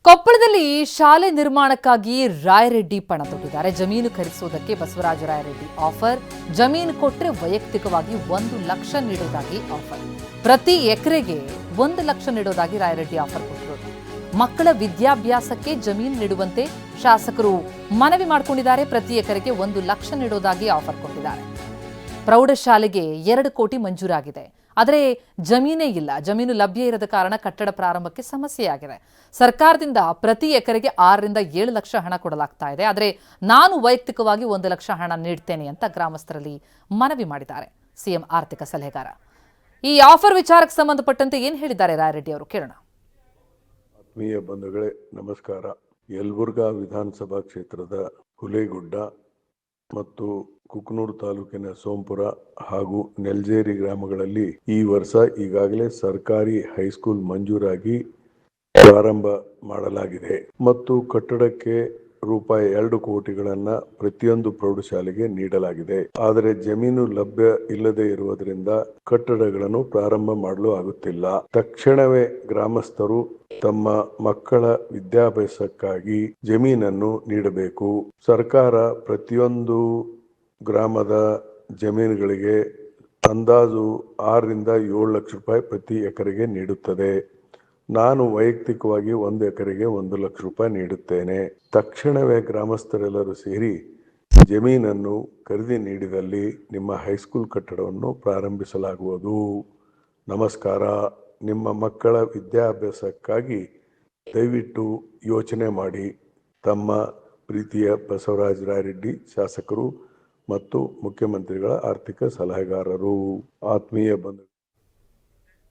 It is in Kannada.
ಕೊಪ್ಪಳದಲ್ಲಿ ಶಾಲೆ ನಿರ್ಮಾಣಕ್ಕಾಗಿ ರಾಯರೆಡ್ಡಿ ಪಣ ತೊಟ್ಟಿದ್ದಾರೆ. ಜಮೀನು ಖರೀದಿಸುವುದಕ್ಕೆ ಬಸವರಾಜ ರಾಯರೆಡ್ಡಿ ಆಫರ್. ಜಮೀನು ಕೊಟ್ಟರೆ ವೈಯಕ್ತಿಕವಾಗಿ 1 ಲಕ್ಷ ನೀಡುವುದಾಗಿ ಆಫರ್. ಪ್ರತಿ ಎಕರೆಗೆ 1 ಲಕ್ಷ ನೀಡುವುದಾಗಿ ರಾಯರೆಡ್ಡಿ ಆಫರ್ ಕೊಟ್ಟರು. ಮಕ್ಕಳ ವಿದ್ಯಾಭ್ಯಾಸಕ್ಕೆ ಜಮೀನು ನೀಡುವಂತೆ ಶಾಸಕರು ಮನವಿ ಮಾಡಿಕೊಂಡಿದ್ದಾರೆ. ಪ್ರತಿ ಎಕರೆಗೆ 1 ಲಕ್ಷ ನೀಡುವುದಾಗಿ ಆಫರ್ ಕೊಟ್ಟಿದ್ದಾರೆ. ಪ್ರೌಢಶಾಲೆಗೆ 2 ಕೋಟಿ ಮಂಜೂರಾಗಿದೆ. ಆದರೆ ಜಮೀನೇ ಇಲ್ಲ. ಜಮೀನು ಲಭ್ಯ ಇರದ ಕಾರಣ ಕಟ್ಟಡ ಪ್ರಾರಂಭಕ್ಕೆ ಸಮಸ್ಯೆಯಾಗಿದೆ. ಸರ್ಕಾರದಿಂದ ಪ್ರತಿ ಎಕರೆಗೆ 6 ರಿಂದ 7 ಲಕ್ಷ ಹಣ ಕೊಡಲಾಗ್ತಾ ಇದೆ. ಆದರೆ ನಾನು ವೈಯಕ್ತಿಕವಾಗಿ 1 ಲಕ್ಷ ಹಣ ನೀಡ್ತೇನೆ ಅಂತ ಗ್ರಾಮಸ್ಥರಲ್ಲಿ ಮನವಿ ಮಾಡಿದ್ದಾರೆ ಸಿಎಂ ಆರ್ಥಿಕ ಸಲಹೆಗಾರ. ಈ ಆಫರ್ ವಿಚಾರಕ್ಕೆ ಸಂಬಂಧಪಟ್ಟಂತೆ ಏನು ಹೇಳಿದ್ದಾರೆ ರಾಯರೆಡ್ಡಿ ಅವರು ಕೇಳೋಣ. ಆತ್ಮೀಯ ಬಂಧುಗಳೇ, ನಮಸ್ಕಾರ. ಯಲಬುರ್ಗಾ ವಿಧಾನಸಭಾ ಕ್ಷೇತ್ರದ ಹುಲೇಗುಡ್ಡ ಮತ್ತು ಕುಕನೂರು ತಾಲೂಕಿನ ಸೋಂಪುರ ಹಾಗೂ ನೆಲ್ಜೇರಿ ಗ್ರಾಮಗಳಲ್ಲಿ ಈ ವರ್ಷ ಈಗಾಗಲೇ ಸರ್ಕಾರಿ ಹೈಸ್ಕೂಲ್ ಮಂಜೂರಾಗಿ ಪ್ರಾರಂಭ ಮಾಡಲಾಗಿದೆ ಮತ್ತು ಕಟ್ಟಡಕ್ಕೆ ರೂಪಾಯಿ 2 ಕೋಟಿಗಳನ್ನ ಪ್ರತಿಯೊಂದು ಪ್ರೌಢಶಾಲೆಗೆ ನೀಡಲಾಗಿದೆ. ಆದರೆ ಜಮೀನು ಲಭ್ಯ ಇಲ್ಲದೆ ಇರುವುದರಿಂದ ಕಟ್ಟಡಗಳನ್ನು ಪ್ರಾರಂಭ ಮಾಡಲು ಆಗುತ್ತಿಲ್ಲ. ತಕ್ಷಣವೇ ಗ್ರಾಮಸ್ಥರು ತಮ್ಮ ಮಕ್ಕಳ ವಿದ್ಯಾಭ್ಯಾಸಕ್ಕಾಗಿ ಜಮೀನನ್ನು ನೀಡಬೇಕು. ಸರ್ಕಾರ ಪ್ರತಿಯೊಂದು ಗ್ರಾಮದ ಜಮೀನುಗಳಿಗೆ ಅಂದಾಜು 6 ರಿಂದ 7 ಲಕ್ಷ ರೂಪಾಯಿ ಪ್ರತಿ ಎಕರೆಗೆ ನೀಡುತ್ತದೆ. ನಾನು ವೈಯಕ್ತಿಕವಾಗಿ 1 ಎಕರೆಗೆ 1 ಲಕ್ಷ ರೂಪಾಯಿ ನೀಡುತ್ತೇನೆ. ತಕ್ಷಣವೇ ಗ್ರಾಮಸ್ಥರೆಲ್ಲರೂ ಸೇರಿ ಜಮೀನನ್ನು ಖರೀದಿ ನೀಡಿದಲ್ಲಿ ನಿಮ್ಮ ಹೈಸ್ಕೂಲ್ ಕಟ್ಟಡವನ್ನು ಪ್ರಾರಂಭಿಸಲಾಗುವುದು. ನಮಸ್ಕಾರ. ನಿಮ್ಮ ಮಕ್ಕಳ ವಿದ್ಯಾಭ್ಯಾಸಕ್ಕಾಗಿ ದಯವಿಟ್ಟು ಯೋಚನೆ ಮಾಡಿ. ತಮ್ಮ ಪ್ರೀತಿಯ ಬಸವರಾಜ ರಾಯರೆಡ್ಡಿ, ಶಾಸಕರು ಮತ್ತು ಮುಖ್ಯಮಂತ್ರಿಗಳ ಆರ್ಥಿಕ ಸಲಹೆಗಾರರು. ಆತ್ಮೀಯ ಬಂಧು